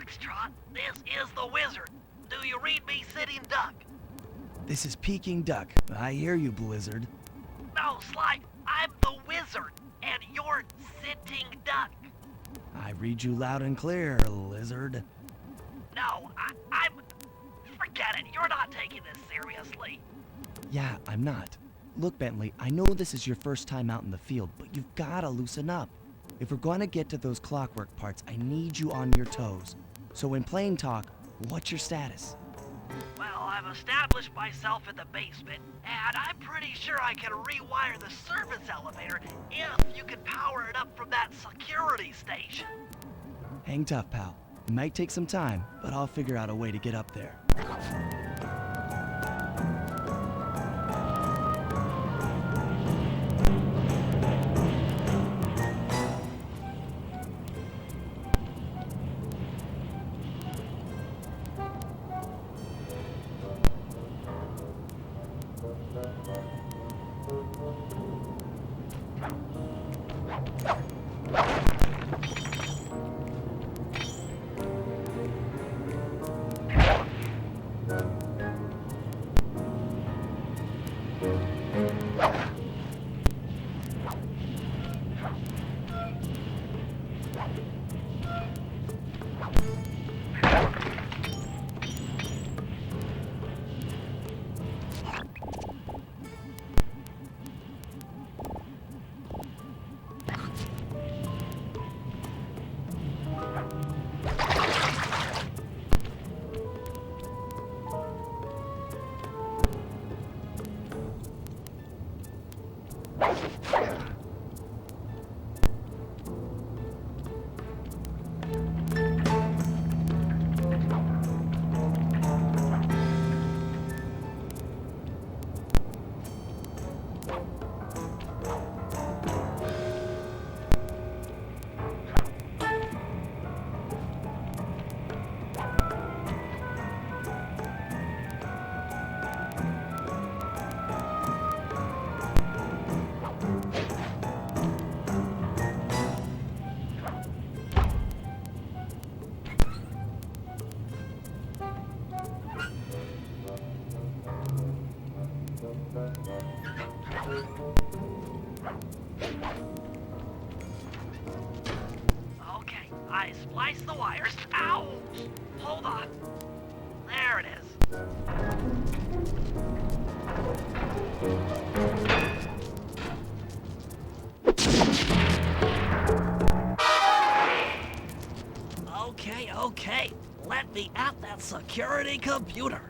Foxtrot, this is the Wizard. Do you read me, Sitting Duck? This is Peking Duck. I hear you, Blizzard. No, Sly, I'm the Wizard, and you're Sitting Duck. I read you loud and clear, Lizard. No, I'm... Forget it, you're not taking this seriously. Yeah, I'm not. Look, Bentley, I know this is your first time out in the field, but you've gotta loosen up. If we're gonna get to those clockwork parts, I need you on your toes. So in plain talk, what's your status? Well, I've established myself in the basement, and I'm pretty sure I can rewire the service elevator if you can power it up from that security station. Hang tough, pal. It might take some time, but I'll figure out a way to get up there. Okay, I spliced the wires. Ouch! Hold on. There it is. Okay. Let me at that security computer.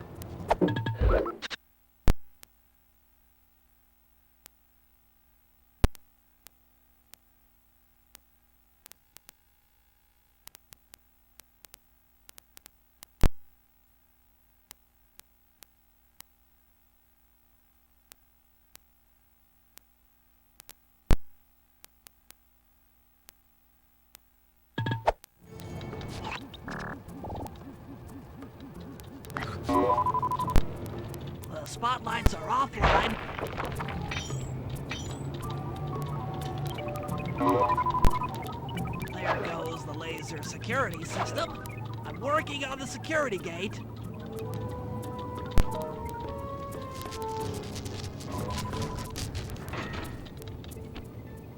The spotlights are offline. There goes the laser security system. I'm working on the security gate.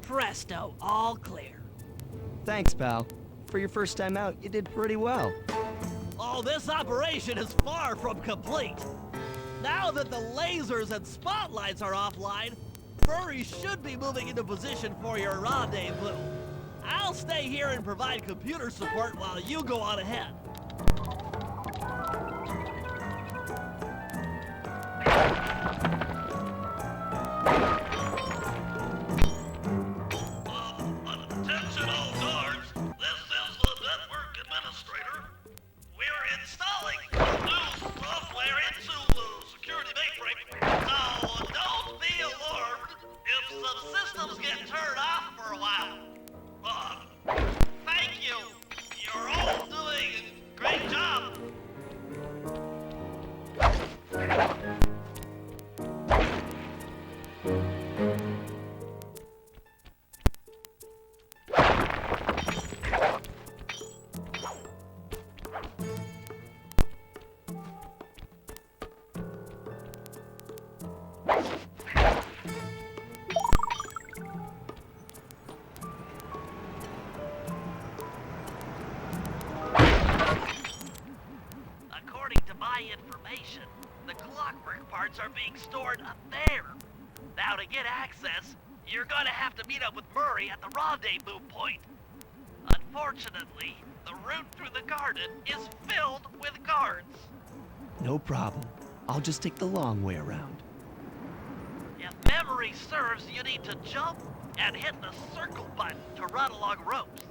Presto, all clear. Thanks, pal. For your first time out, you did pretty well. Oh, this operation is far from complete. Now that the lasers and spotlights are offline, Furry should be moving into position for your rendezvous. I'll stay here and provide computer support while you go on ahead. Attention all guards, this is the network administrator. We're installing new software into the security mainframe. Now, don't be alarmed if some systems get turned off for a while. Thank you. You're all doing my information, the clockwork parts are being stored up there. Now to get access, you're gonna have to meet up with Murray at the rendezvous point. Unfortunately, the route through the garden is filled with guards. No problem. I'll just take the long way around. If memory serves, you need to jump and hit the circle button to run along ropes.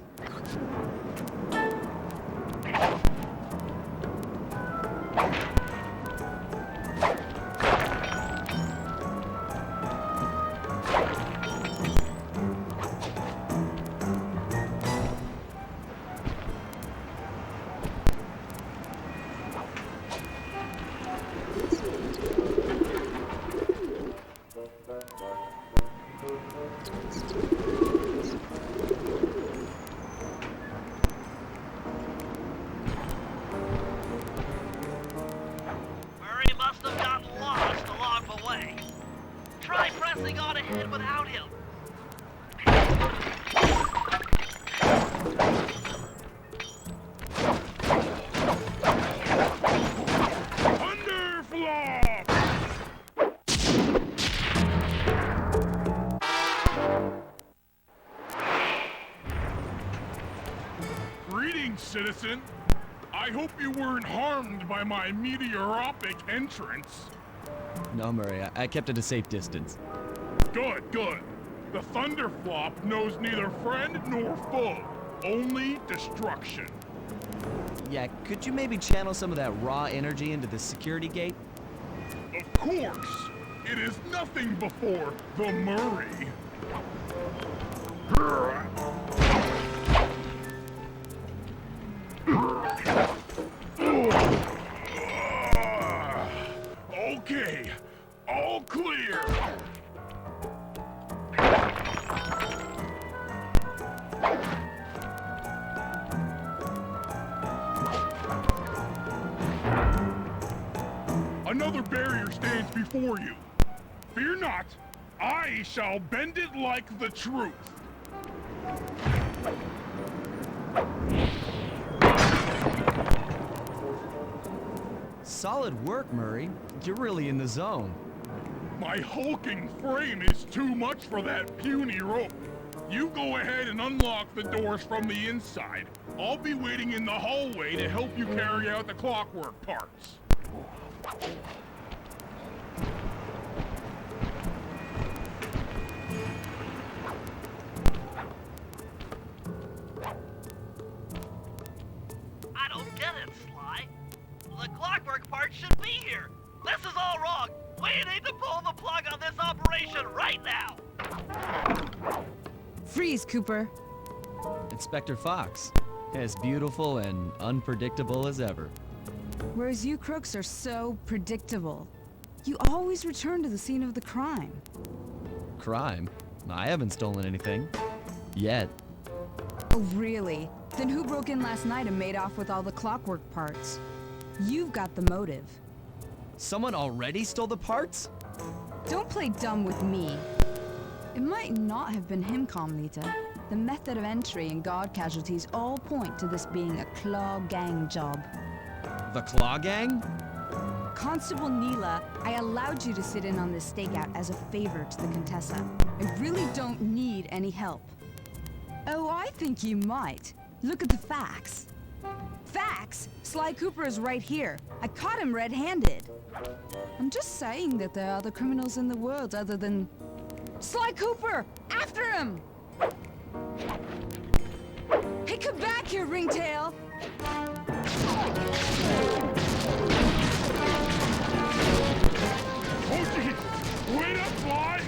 Try pressing on ahead without him. Thunderflop! Greetings, citizen. I hope you weren't harmed by my meteoropic entrance. No, Murray, I kept at a safe distance. Good, good. The Thunderflop knows neither friend nor foe, only destruction. Yeah, could you maybe channel some of that raw energy into the security gate? Of course. It is nothing before the Murray. Okay, all clear. Another barrier stands before you. Fear not, I shall bend it like the truth. Solid work, Murray. You're really in the zone. My hulking frame is too much for that puny rope. You go ahead and unlock the doors from the inside. I'll be waiting in the hallway to help you carry out the clockwork parts. I don't get it, Sly. The clockwork part should be here. This is all wrong. We need to pull the plug on this operation right now. Freeze, Cooper. Inspector Fox. As beautiful and unpredictable as ever. Whereas you crooks are so predictable. You always return to the scene of the crime. Crime? I haven't stolen anything. Yet. Oh, really? Then who broke in last night and made off with all the clockwork parts? You've got the motive. Someone already stole the parts? Don't play dumb with me. It might not have been him, Carmelita. The method of entry and guard casualties all point to this being a Claw Gang job. The Claw Gang? Constable Neela, I allowed you to sit in on this stakeout as a favor to the Contessa. I really don't need any help. Oh, I think you might. Look at the facts. Facts? Sly Cooper is right here. I caught him red-handed. I'm just saying that there are other criminals in the world other than... Sly Cooper! After him! Hey, come back here, Ringtail! Oh, geez. Wait up, Fly!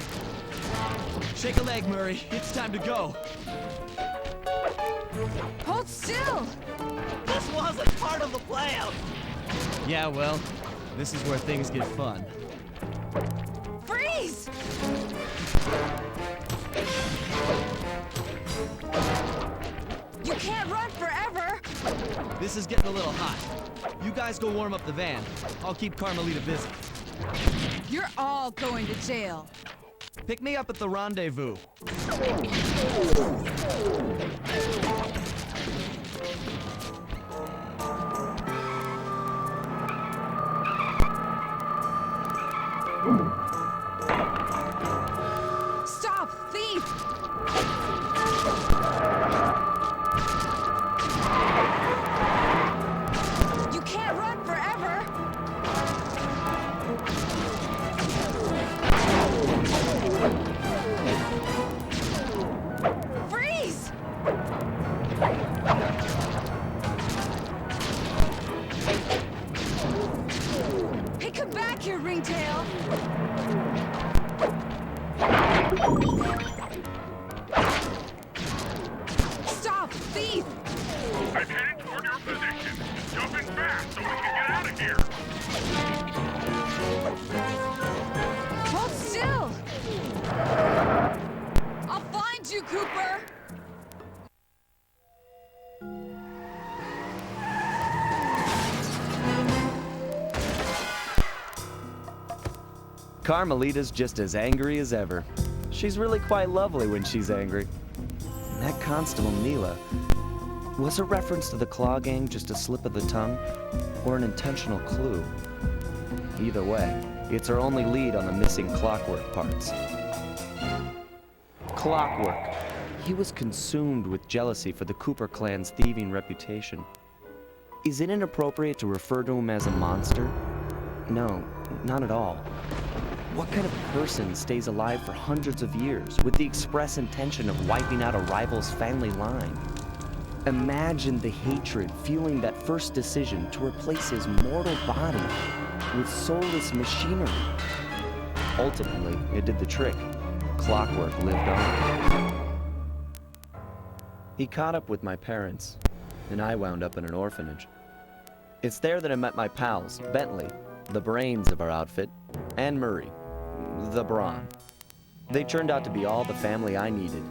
Shake a leg, Murray. It's time to go. Hold still! This wasn't part of the plan. Yeah, well, this is where things get fun. Freeze! You can't run forever! This is getting a little hot. You guys go warm up the van. I'll keep Carmelita busy. You're all going to jail. Pick me up at the rendezvous. Stop, thief! You can't run forever! Freeze! Hey, come back here, Ringtail! Stop, thief! I'm headed toward your position. Jump in fast so we can get out of here. Hold still! I'll find you, Cooper! Carmelita's just as angry as ever. She's really quite lovely when she's angry. And that Constable Neela, was a reference to the Claw Gang just a slip of the tongue, or an intentional clue? Either way, it's our only lead on the missing Clockwork parts. Clockwork. He was consumed with jealousy for the Cooper clan's thieving reputation. Is it inappropriate to refer to him as a monster? No, not at all. What kind of person stays alive for hundreds of years with the express intention of wiping out a rival's family line? Imagine the hatred fueling that first decision to replace his mortal body with soulless machinery. Ultimately, it did the trick. Clockwork lived on. He caught up with my parents, and I wound up in an orphanage. It's there that I met my pals, Bentley, the brains of our outfit, and Murray, the brawn. They turned out to be all the family I needed.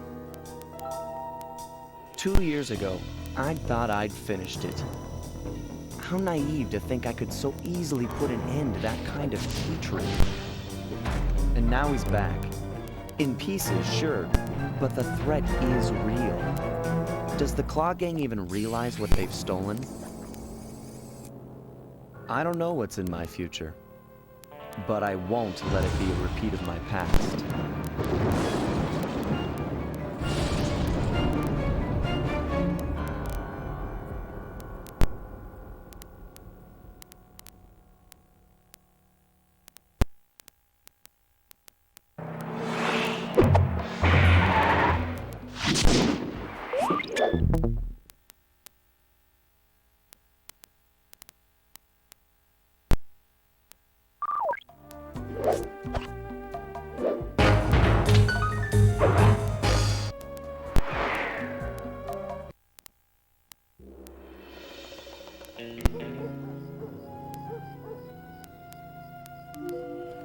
2 years ago, I thought I'd finished it. How naive to think I could so easily put an end to that kind of hatred. And now he's back. In pieces, sure, but the threat is real. Does the Claw Gang even realize what they've stolen? I don't know what's in my future, but I won't let it be a repeat of my past.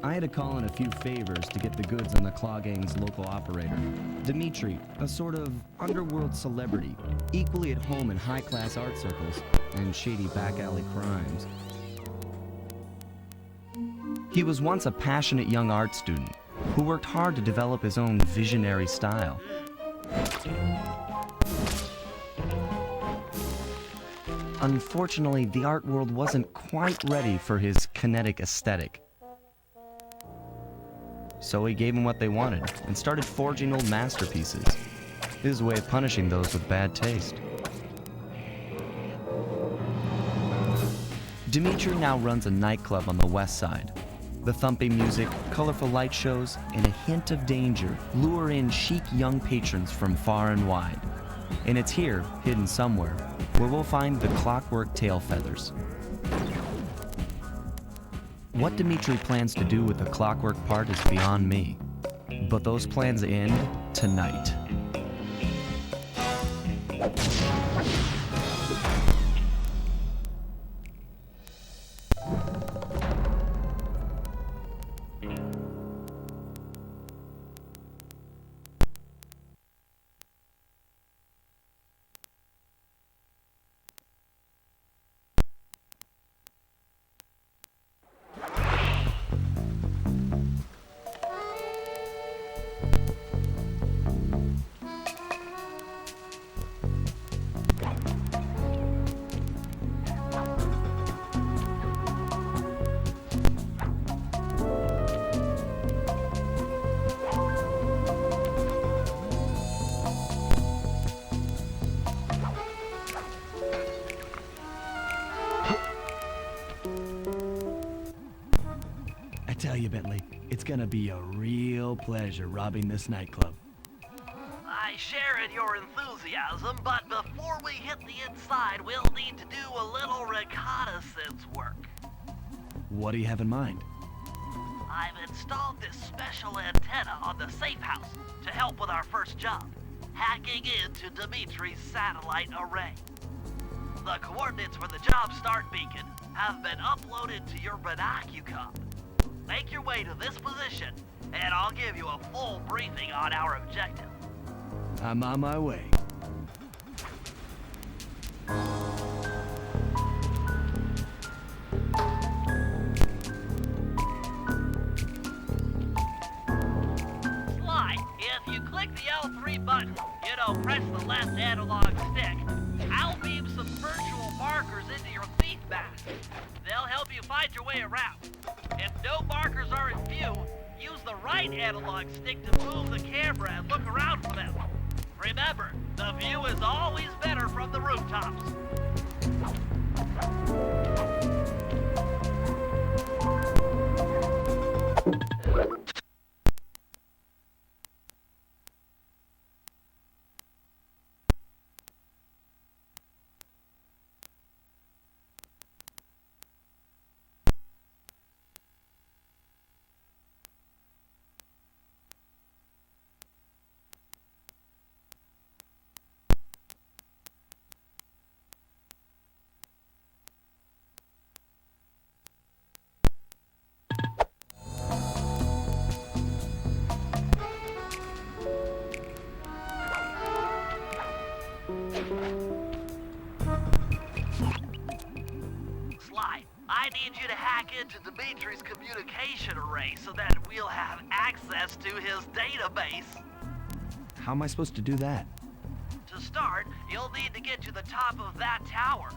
I had to call in a few favors to get the goods on the Claw Gang's local operator, Dimitri, a sort of underworld celebrity, equally at home in high-class art circles and shady back-alley crimes. He was once a passionate young art student who worked hard to develop his own visionary style. Unfortunately, the art world wasn't quite ready for his kinetic aesthetic. So he gave them what they wanted and started forging old masterpieces. His way of punishing those with bad taste. Dimitri now runs a nightclub on the west side. The thumping music, colorful light shows, and a hint of danger lure in chic young patrons from far and wide. And it's here, hidden somewhere, where we'll find the Clockwork tail feathers. What Dimitri plans to do with the Clockwork part is beyond me. But those plans end tonight. tell you, Bentley, it's gonna be a real pleasure robbing this nightclub. I share in your enthusiasm, but before we hit the inside, we'll need to do a little reconnaissance work. What do you have in mind? I've installed this special antenna on the safe house to help with our first job, hacking into Dimitri's satellite array. The coordinates for the job start beacon have been uploaded to your binocucom. Make your way to this position, and I'll give you a full briefing on our objective. I'm on my way. Sly, if you click the L3 button, press the left analog stick, I'll beam some virtual markers into your thief mask. They'll help you find your way around. If no markers are in view, use the right analog stick to move the camera and look around for them. Remember, the view is always better from the rooftops. Sly, I need you to hack into Dimitri's communication array so that we'll have access to his database. How am I supposed to do that? To start, you'll need to get to the top of that tower.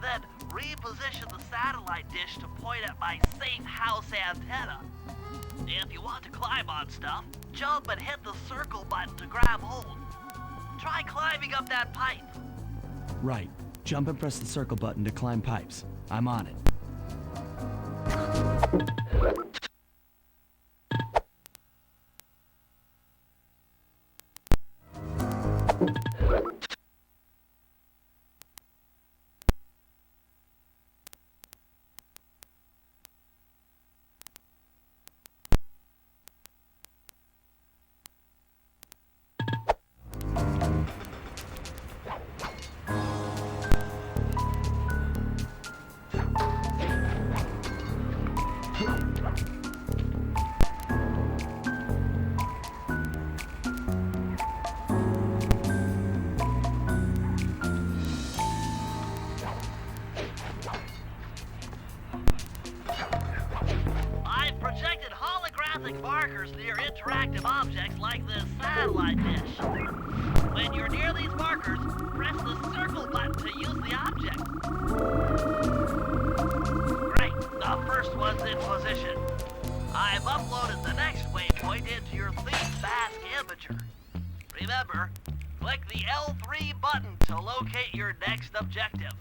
Then reposition the satellite dish to point at my safe house antenna. If you want to climb on stuff, jump and hit the circle button to grab hold. Try climbing up that pipe. Right. Jump and press the circle button to climb pipes. I'm on it. Markers near interactive objects like this satellite dish. When you're near these markers, press the circle button to use the object. Great, the first one's in position. I've uploaded the next waypoint into your thief mask imager. Remember, click the L3 button to locate your next objective.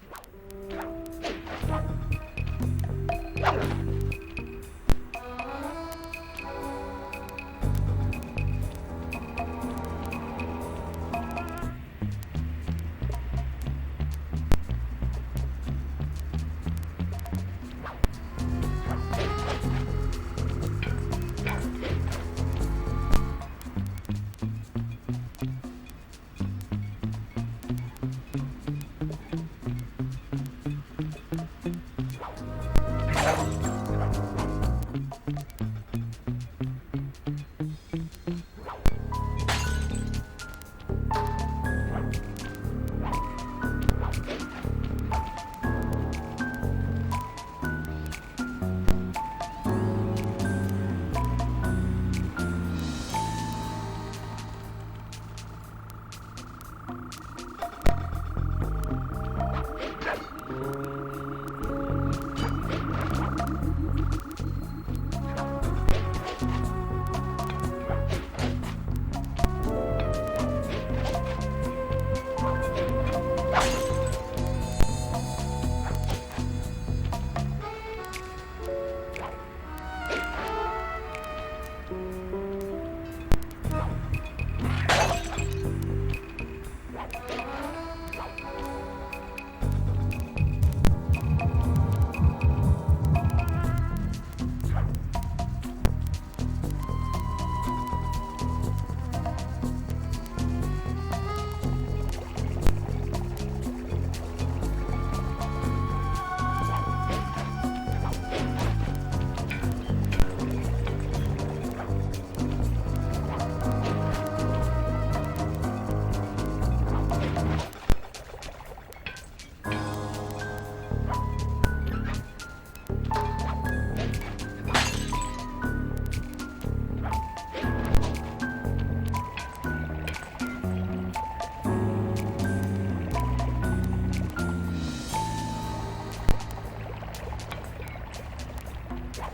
Sly,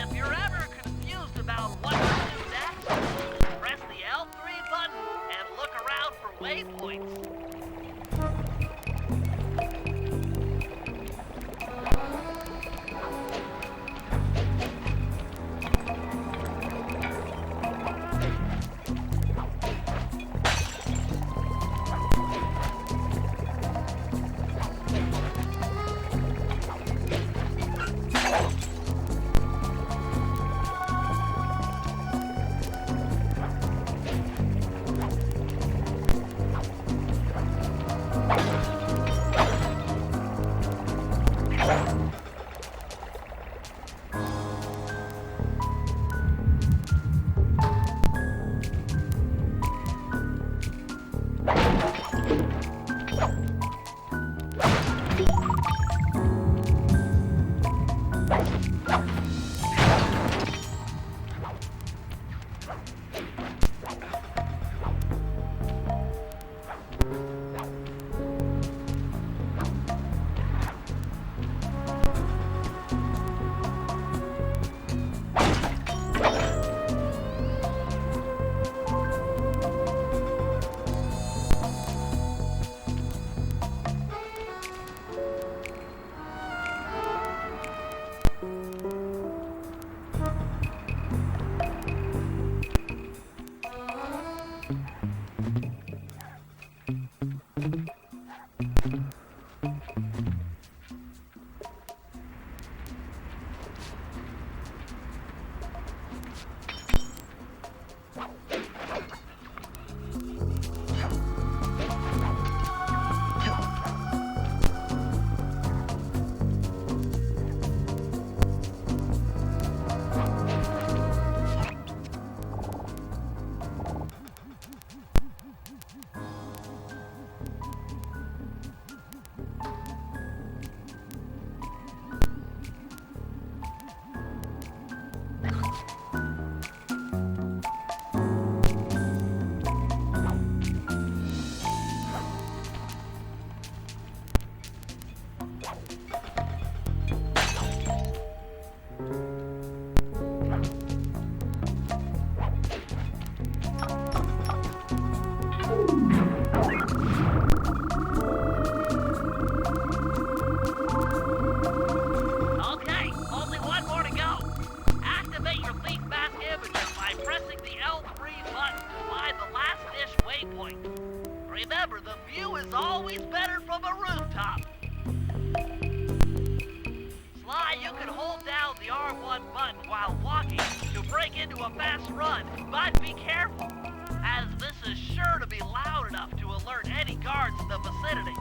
if you're ever confused about what to do next, press the L3 button and look around for waypoints. Okay, only one more to go. Activate your thief mask imager by pressing the L3 button to find the last-ish waypoint. Remember, the view is always better from a rooftop. Sly, you can hold down the R1 button while walking to break into a fast run, but be careful, as this is sure to be loud enough to alert any guards in the vicinity.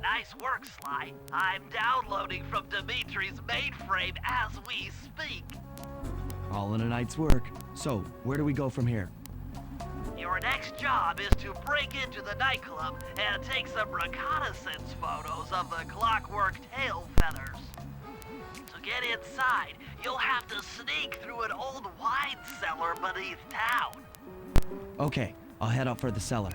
Nice work, Sly. I'm downloading from Dimitri's mainframe as we speak. All in a night's work. So, where do we go from here? Your next job is to break into the nightclub and take some reconnaissance photos of the clockwork tail feathers. To get inside, you'll have to sneak through an old wine cellar beneath town. Okay, I'll head out for the cellar.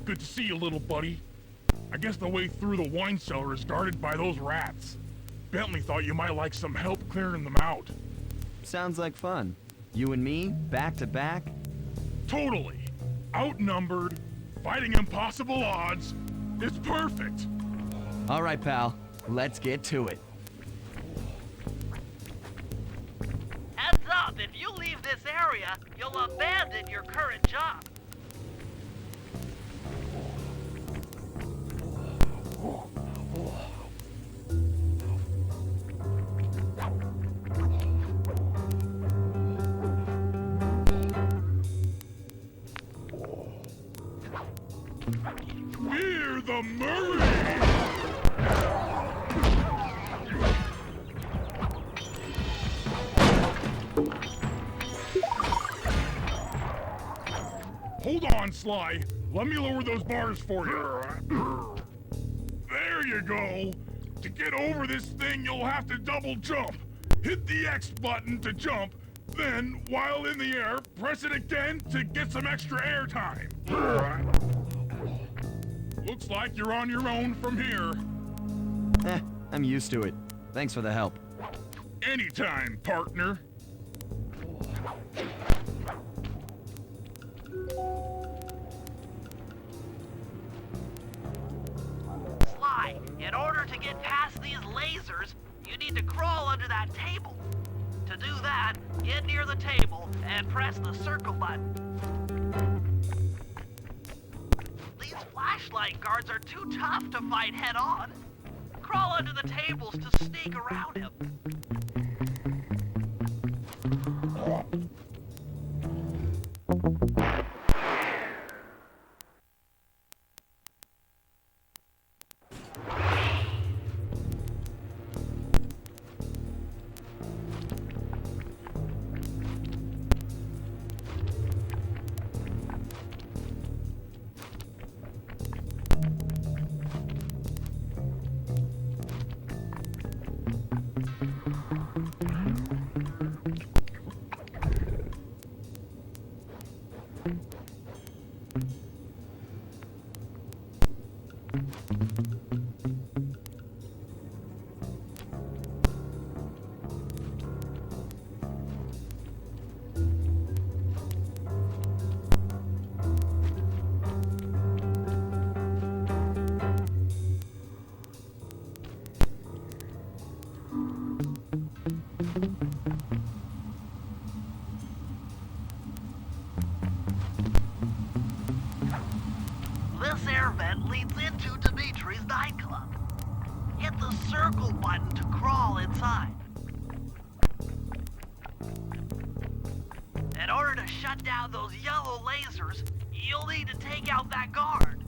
Good to see you, little buddy. I guess the way through the wine cellar is guarded by those rats. Bentley thought you might like some help clearing them out. Sounds like fun. You and me, back to back? Totally. Outnumbered, fighting impossible odds. It's perfect. All right, pal. Let's get to it. Heads up, if you leave this area, you'll abandon your current job. Fear the Murray! Hold on, Sly. Let me lower those bars for you. There you go. To get over this thing, you'll have to double jump. Hit the X button to jump, then, while in the air, press it again to get some extra air time. Looks like you're on your own from here. I'm used to it. Thanks for the help. Anytime, partner. Sly, in order to get past these lasers, you need to crawl under that table. To do that, get near the table and press the circle button. These flashlight guards are too tough to fight head-on. Crawl under the tables to sneak around him. This air vent leads into Dimitri's nightclub. Hit the circle button to crawl inside. In order to shut down those yellow lasers, you'll need to take out that guard.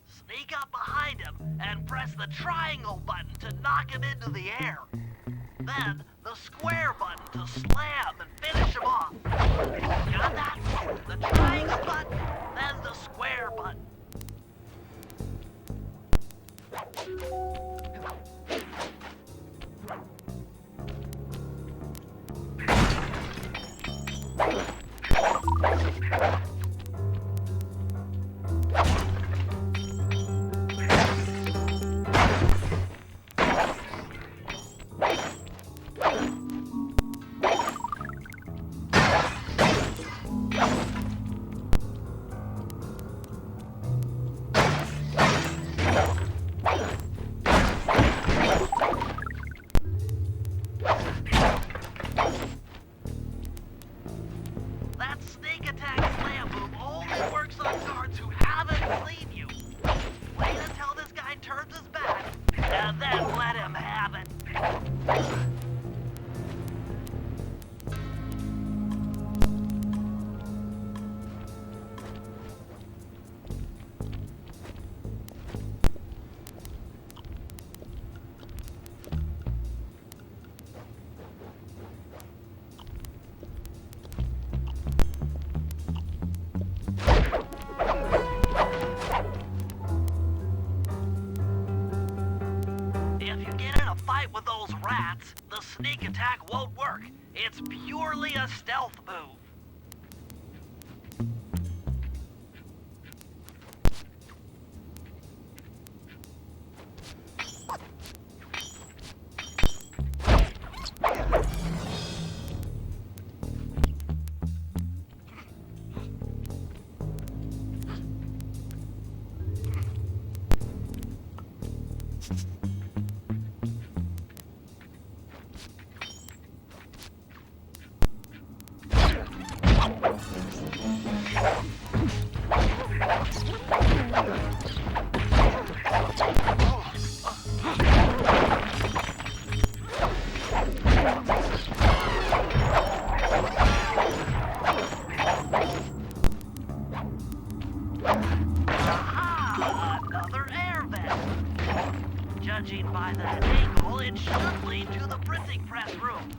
Sneak up behind him and press the triangle button to knock him into the air. Then, the square button to slam and finish him off. Got that? The triangle button, then the square button. If you get in a fight with those rats, the sneak attack won't work. It's purely a stealth move. Another air vent. Judging by that angle, it should lead to the printing press room.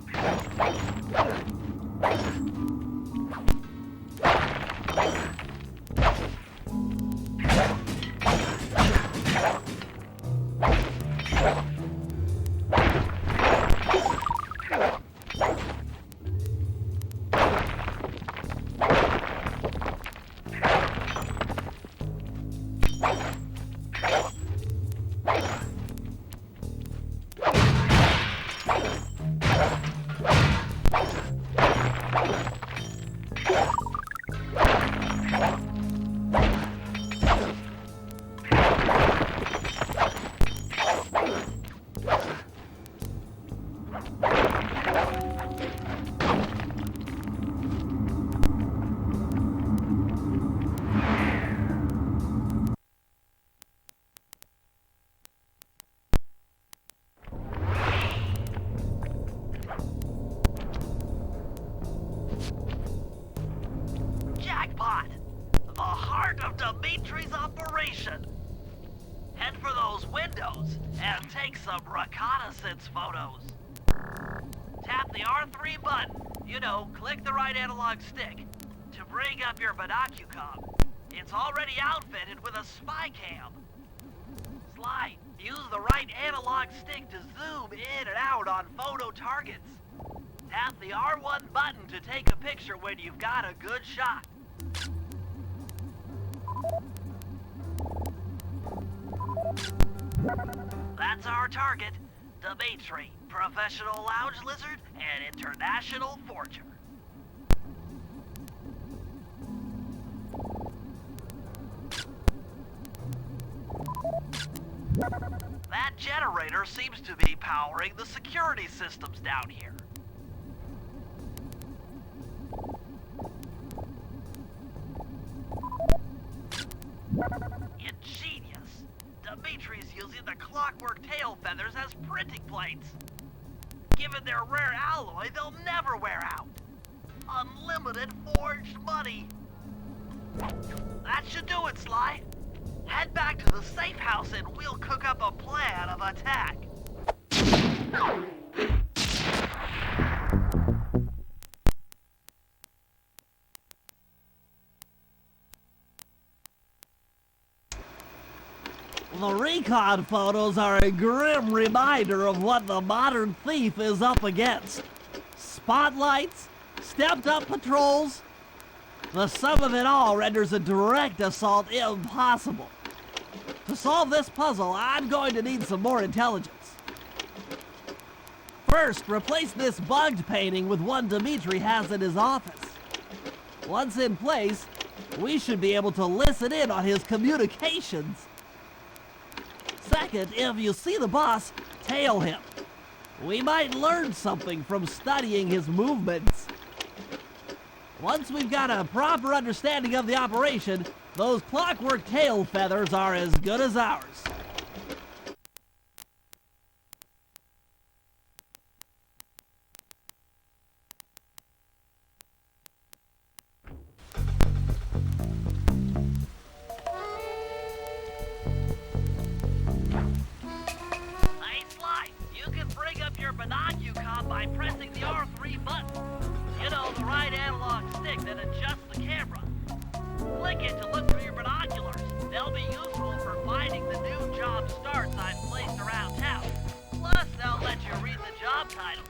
Jackpot! The heart of Dimitri's operation. Head for those windows and take some reconnaissance photos. Tap the R3 button, click the right analog stick, to bring up your binocucom. It's already outfitted with a spy cam. Sly, use the right analog stick to zoom in and out on photo targets. Tap the R1 button to take a picture when you've got a good shot. That's our target, Dimitri, professional lounge lizard and international forger. That generator seems to be powering the security systems down here. Ingenious. Dimitri's using the clockwork tail feathers as printing plates. Given their rare alloy, they'll never wear out. Unlimited forged money. That should do it, Sly. Head back to the safe house and we'll cook up a plan of attack. The recon photos are a grim reminder of what the modern thief is up against. Spotlights, stepped-up patrols. The sum of it all renders a direct assault impossible. To solve this puzzle, I'm going to need some more intelligence. First, replace this bugged painting with one Dimitri has in his office. Once in place, we should be able to listen in on his communications. Second, if you see the boss, tail him. We might learn something from studying his movements. Once we've got a proper understanding of the operation, those clockwork tail feathers are as good as ours. binocucom by pressing the R3 button. You know, the right analog stick that adjusts the camera. Click it to look for your binoculars. They'll be useful for finding the new job starts I've placed around town. Plus, they'll let you read the job title.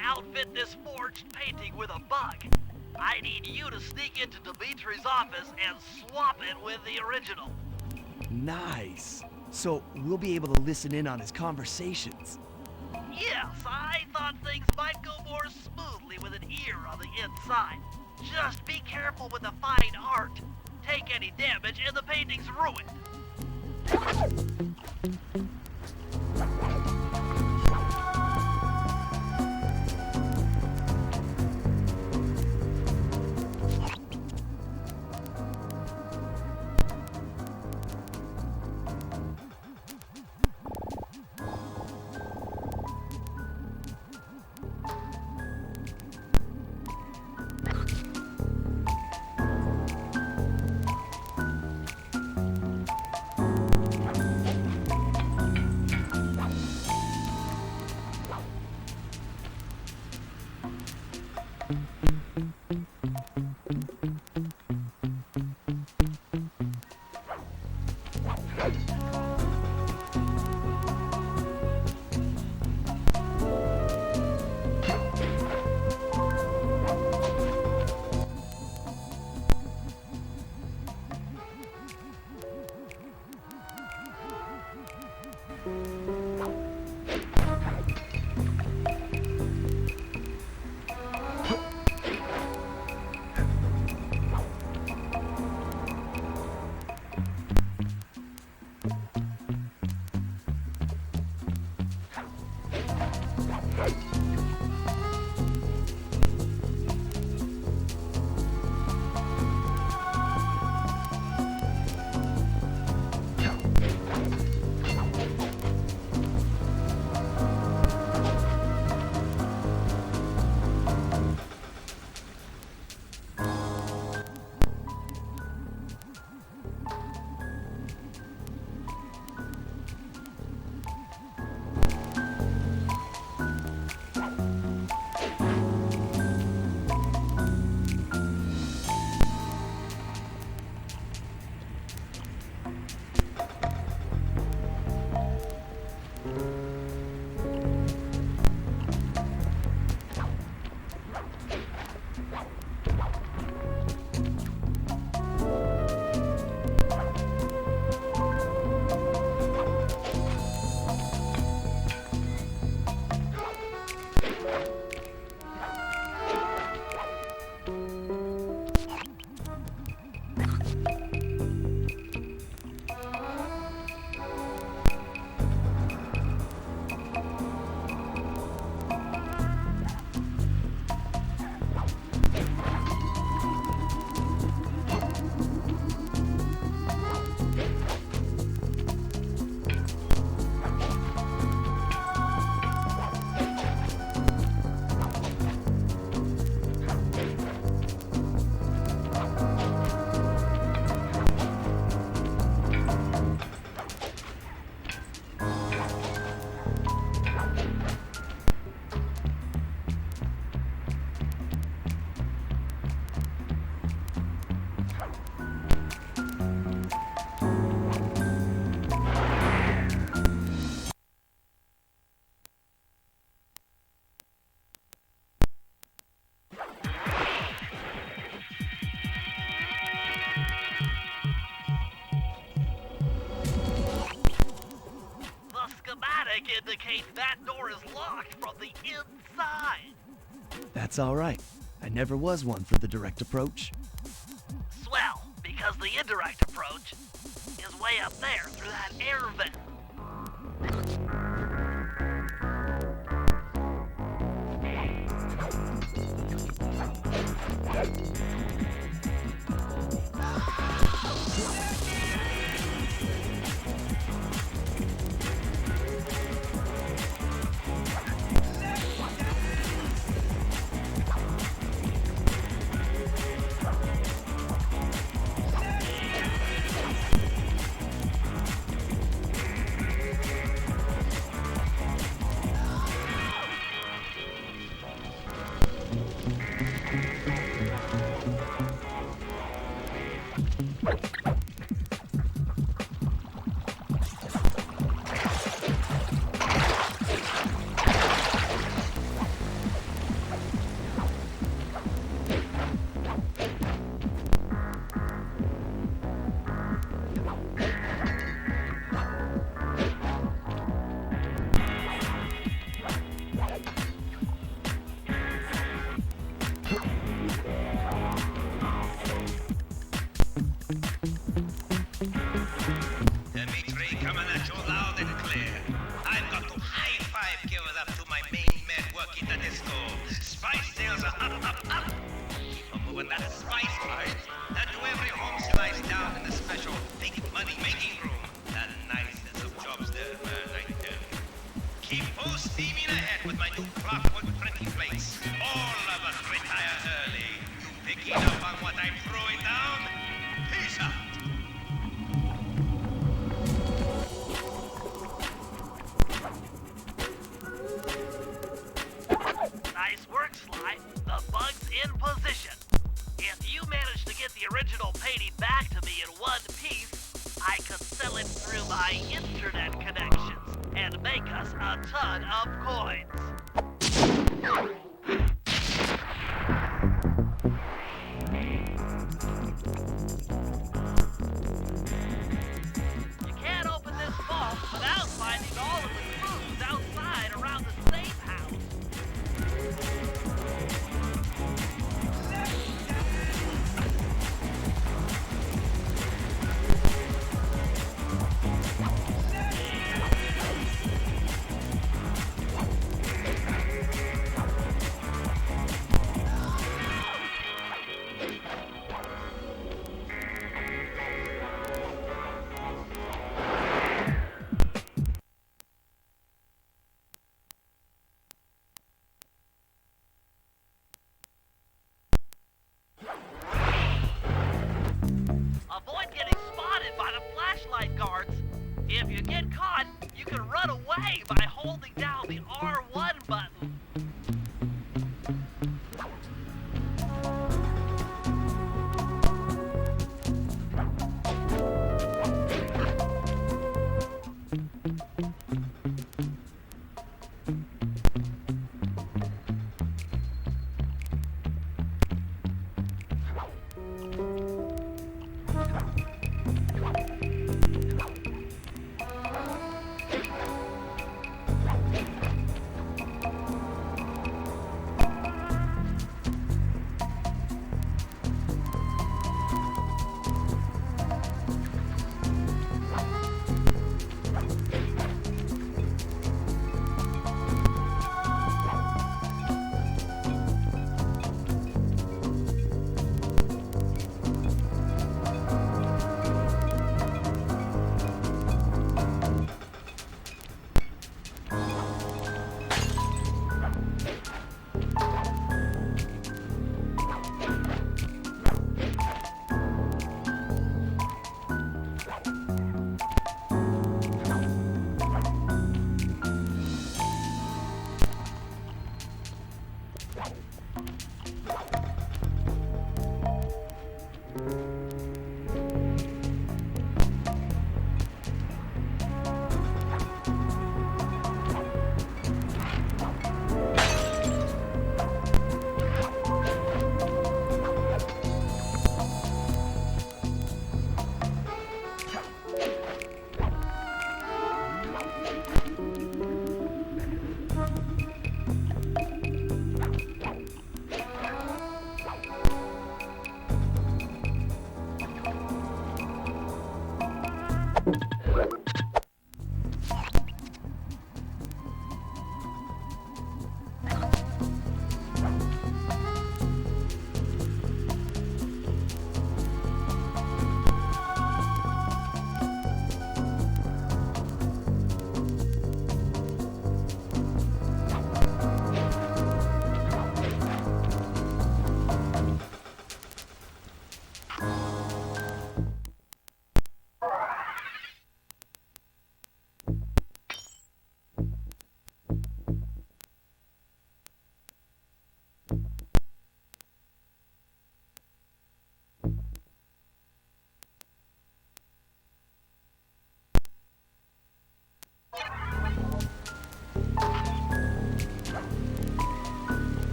Outfit this forged painting with a bug. I need you to sneak into Dimitri's office and swap it with the original. Nice. So we'll be able to listen in on his conversations. Yes, I thought things might go more smoothly with an ear on the inside. Just be careful with the fine art. Take any damage and the painting's ruined. check indicates that door is locked from the inside. That's all right. I never was one for the direct approach. Swell, because the indirect approach is way up there through that air vent. Dimitri, coming at you loud and clear. I've got to high-five give it up to my main man working the disco. Spice sales are up, up, up. Keep on moving that spice part. And to every home slice down in the special big money-making room. The nicest of jobs there, man, I tell you. Keep full steaming ahead with my new clockwork printing plates. All of us retire early. You picking up on what I'm throwing down? Peace out. Nice work, Sly. The bug's in position. If you manage to get the original painting back to me in one piece, I could sell it through my internet connections and make us a ton of coins. You can't open this vault without finding all of the clues outside around the safe house. Avoid getting spotted by the flashlight guards. If you get caught, you can run away by holding down the R1 button.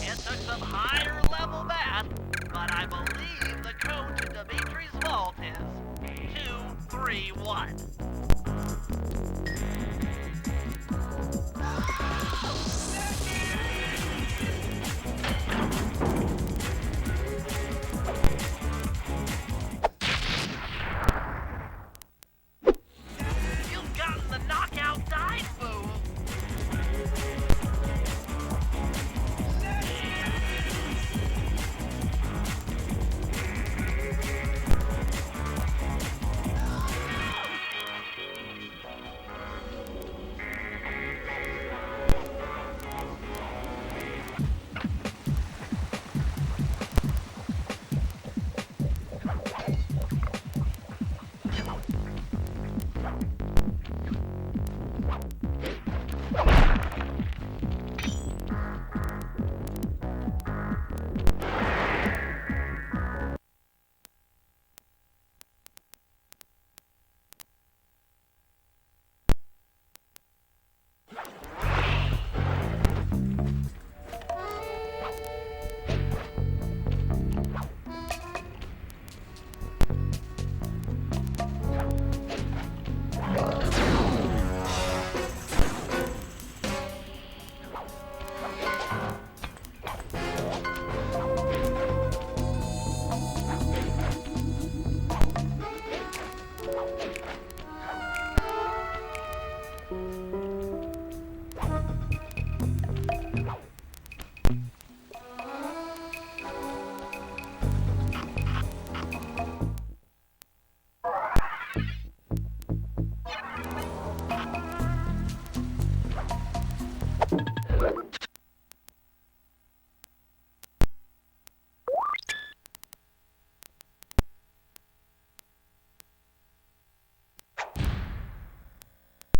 It took some higher level math, but I believe the code to Dimitri's vault is 231.